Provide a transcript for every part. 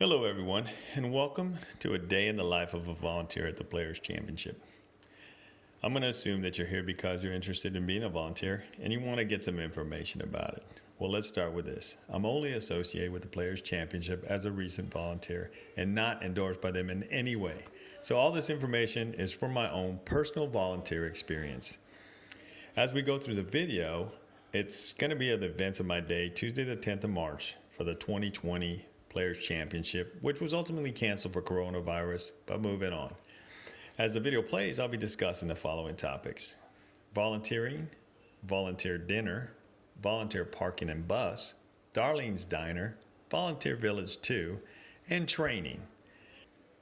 Hello, everyone, and welcome to a day in the life of a volunteer at the Players Championship. I'm going to assume that you're here because you're interested in being a volunteer and you want to get some information about it. Well, let's start with this. I'm only associated with the Players Championship as a recent volunteer and not endorsed by them in any way. So all this information is from my own personal volunteer experience. As we go through the video, it's going to be at the events of my day, Tuesday the 10th of March for the 2020 Players Championship, which was ultimately canceled for coronavirus, but moving on. As the video plays, I'll be discussing the following topics: volunteering, volunteer dinner, volunteer parking and bus, Darlene's Diner, Volunteer Village 2, and training.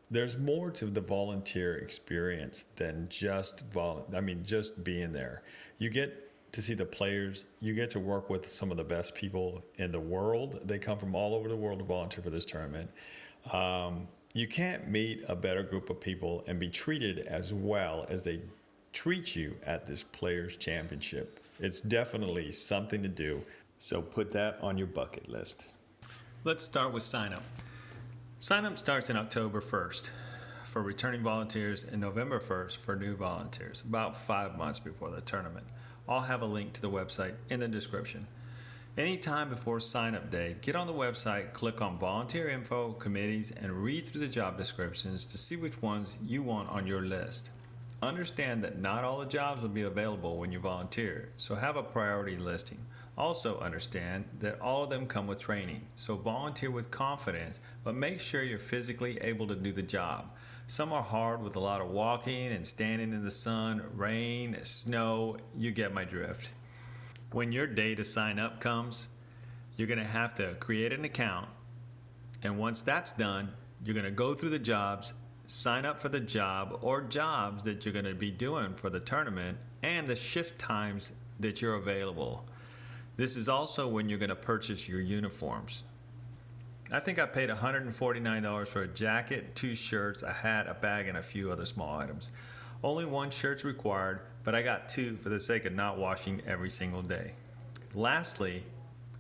There's more to the volunteer experience than just being there. You get to see the players, you get to work with some of the best people in the world. They come from all over the world to volunteer for this tournament. You can't meet a better group of people and be treated as well as they treat you at this Players Championship. It's definitely something to do, so put that on your bucket list. Let's start with sign up. Sign up starts in October 1st for returning volunteers and November 1st for new volunteers, about 5 months before the tournament. I'll have a link to the website in the description. Anytime before sign-up day, get on the website, click on volunteer info, committees, and read through the job descriptions to see which ones you want on your list. Understand that not all the jobs will be available when you volunteer, so have a priority listing. Also understand that all of them come with training, so volunteer with confidence, but make sure you're physically able to do the job. Some are hard with a lot of walking and standing in the sun, rain, snow. You get my drift. When your day to sign up comes, you're going to have to create an account. And once that's done, you're going to go through the jobs, sign up for the job or jobs that you're going to be doing for the tournament and the shift times that you're available. This is also when you're going to purchase your uniforms. I think I paid $149 for a jacket, 2 shirts, a hat, a bag, and a few other small items. Only 1 shirt's required, but I got 2 for the sake of not washing every single day. Lastly,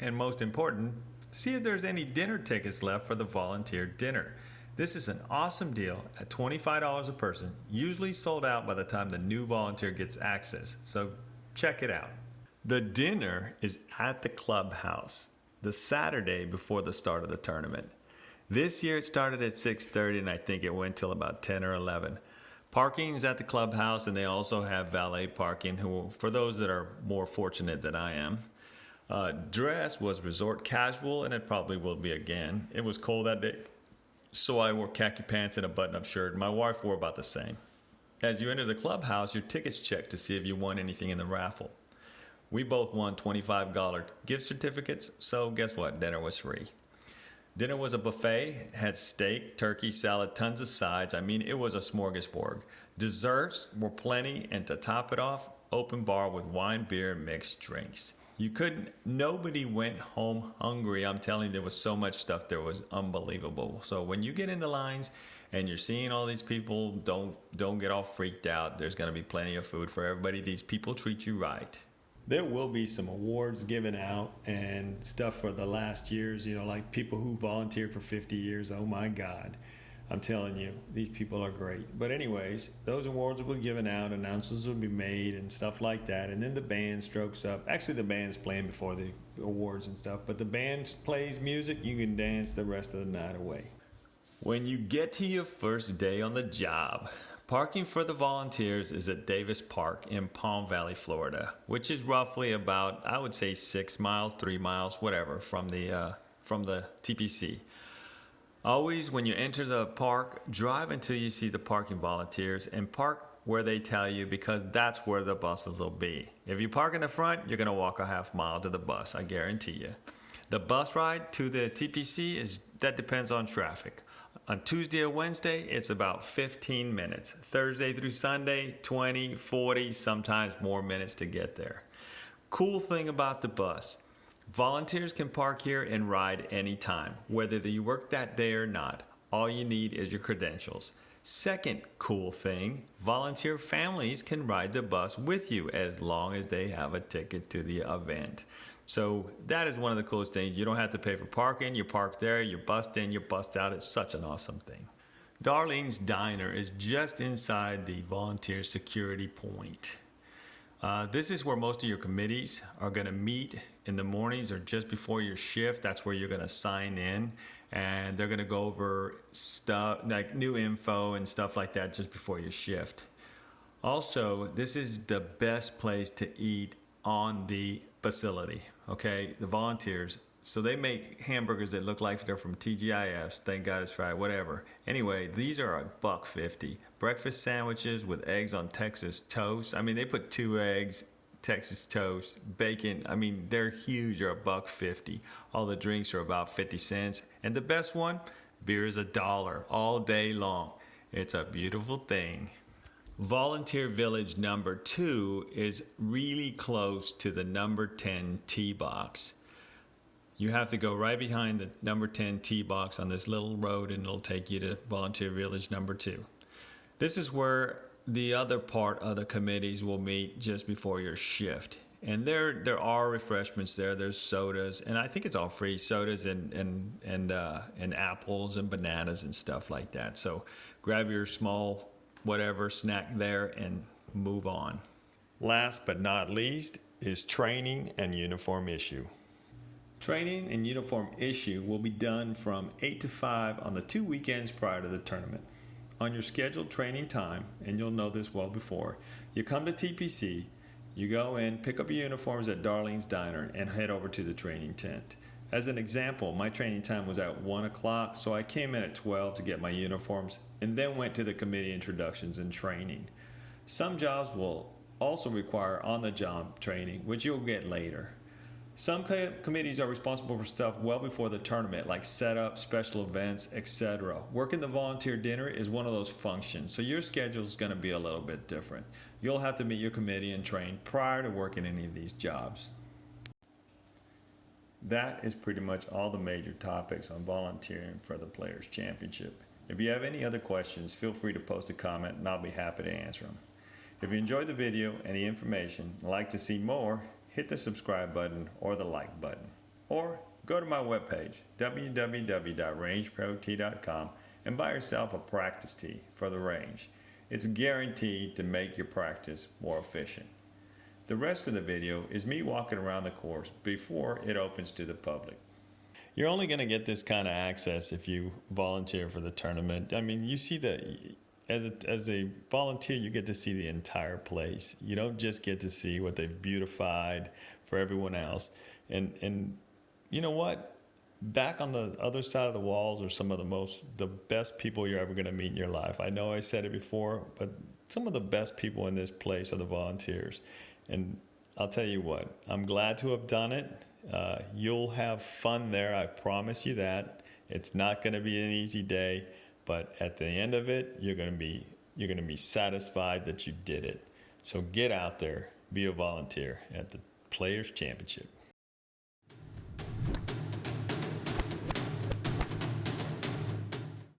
and most important, see if there's any dinner tickets left for the volunteer dinner. This is an awesome deal at $25 a person, usually sold out by the time the new volunteer gets access, so check it out. The dinner is at the clubhouse the Saturday before the start of the tournament. This year it started at 6:30 and I think it went till about 10 or 11. Parking is at the clubhouse and they also have valet parking for those that are more fortunate than I am. Dress was resort casual and it probably will be again. It was cold that day, so I wore khaki pants and a button-up shirt. My wife wore about the same. As you enter the clubhouse, your ticket's checked to see if you won anything in the raffle. We both won $25 gift certificates, so guess what? Dinner was free. Dinner was a buffet, had steak, turkey, salad, tons of sides. I mean, it was a smorgasbord. Desserts were plenty, and to top it off, open bar with wine, beer, and mixed drinks. Nobody went home hungry. I'm telling you, there was so much stuff there was unbelievable. So when you get in the lines and you're seeing all these people, don't get all freaked out. There's going to be plenty of food for everybody. These people treat you right. There will be some awards given out and stuff for the last years, like people who volunteered for 50 years. Oh my God. I'm telling you, these people are great. But anyways, those awards will be given out, announcements will be made and stuff like that. And then the band strokes up. Actually, the band's playing before the awards and stuff, but the band plays music. You can dance the rest of the night away. When you get to your first day on the job, parking for the volunteers is at Davis Park in Palm Valley, Florida, which is roughly about, I would say 6 miles, 3 miles, whatever, from the TPC. Always, when you enter the park, drive until you see the parking volunteers and park where they tell you, because that's where the buses will be. If you park in the front, you're going to walk a half mile to the bus, I guarantee you. The bus ride to the TPC that depends on traffic. On Tuesday or Wednesday, it's about 15 minutes. Thursday through Sunday, 20, 40, sometimes more minutes to get there. Cool thing about the bus, volunteers can park here and ride anytime, whether you work that day or not. All you need is your credentials. Second cool thing, volunteer families can ride the bus with you as long as they have a ticket to the event. So that is one of the coolest things. You don't have to pay for parking. You park there, you bust in, you bust out. It's such an awesome thing. Darlene's Diner is just inside the volunteer security point. This is where most of your committees are going to meet in the mornings or just before your shift. That's where you're going to sign in, and they're going to go over stuff like new info and stuff like that just before your shift. Also, this is the best place to eat on the facility, okay? The volunteers. So they make hamburgers that look like they're from TGIFs, thank God it's Friday, whatever. Anyway, these are $1.50. Breakfast sandwiches with eggs on Texas toast. I mean, they put 2 eggs, Texas toast, bacon. I mean, they're huge. They're $1.50. All the drinks are about 50 cents. And the best one, beer is $1 all day long. It's a beautiful thing. Volunteer Village number 2 is really close to the number 10 tee box. You have to go right behind the number 10 tee box on this little road, and it'll take you to Volunteer Village number 2. This is where the other part of the committees will meet just before your shift. And there are refreshments there. There's sodas, and I think it's all free, sodas and apples and bananas and stuff like that. So grab your small whatever snack there and move on. Last but not least is training and uniform issue. Training and uniform issue will be done from 8 to 5 on the 2 weekends prior to the tournament. On your scheduled training time, and you'll know this well before, you come to TPC, you go in, pick up your uniforms at Darlene's Diner, and head over to the training tent. As an example, my training time was at 1 o'clock, so I came in at 12 to get my uniforms, and then went to the committee introductions and training. Some jobs will also require on-the-job training, which you'll get later. Some committees are responsible for stuff well before the tournament, like setup, special events, etc. Working the volunteer dinner is one of those functions, so your schedule is going to be a little bit different. You'll have to meet your committee and train prior to working any of these jobs. That is pretty much all the major topics on volunteering for the Players Championship. If you have any other questions, feel free to post a comment and I'll be happy to answer them. If you enjoyed the video and the information and like to see more, hit the subscribe button or the like button. Or go to my webpage, www.rangeprotee.com, and buy yourself a practice tee for the range. It's guaranteed to make your practice more efficient. The rest of the video is me walking around the course before it opens to the public. You're only going to get this kind of access if you volunteer for the tournament. I mean, you see as a volunteer, you get to see the entire place. You don't just get to see what they've beautified for everyone else. And you know what? Back on the other side of the walls are some of the best people you're ever going to meet in your life. I know I said it before, but some of the best people in this place are the volunteers. And I'll tell you what, I'm glad to have done it. You'll have fun there, I promise you that. It's not going to be an easy day. But at the end of it, you're going to be satisfied that you did it. So get out there, be a volunteer at the Players Championship.